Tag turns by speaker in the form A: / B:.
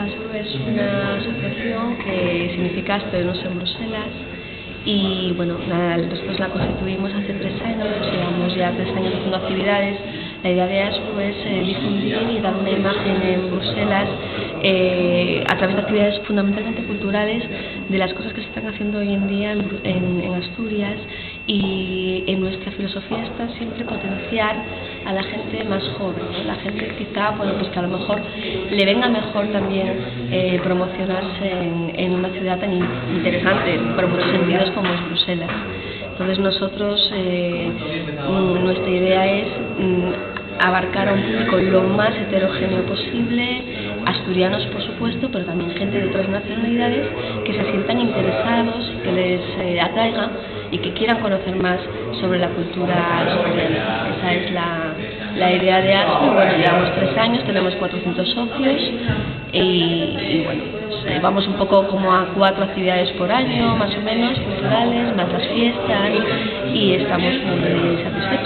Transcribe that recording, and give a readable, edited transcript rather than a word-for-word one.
A: ASBRU es una asociación que significa Asturianos en Bruselas y bueno, nosotros la constituimos hace 3 años, llevamos ya 3 años haciendo actividades. La idea de ASBRU es difundir y dar una imagen en Bruselas a través de actividades fundamentalmente culturales de las cosas que se están haciendo hoy en día en Asturias, y en nuestra filosofía está siempre potenciar a la gente más joven, ¿no? La gente quizá, bueno, pues que a lo mejor le venga mejor también promocionarse en una ciudad tan interesante por muchos sentidos como es Bruselas. Entonces nosotros, nuestra idea es abarcar a un público lo más heterogéneo posible, asturianos por supuesto, pero también gente de otras nacionalidades que se sientan interesados, que les atraiga y que quieran conocer más sobre la cultura asturiana. Esa es la idea de ASBRU. Bueno, llevamos 3 años, tenemos 400 socios y bueno, pues, vamos un poco como a 4 actividades por año, más o menos, culturales, más las fiestas, y estamos muy satisfechos.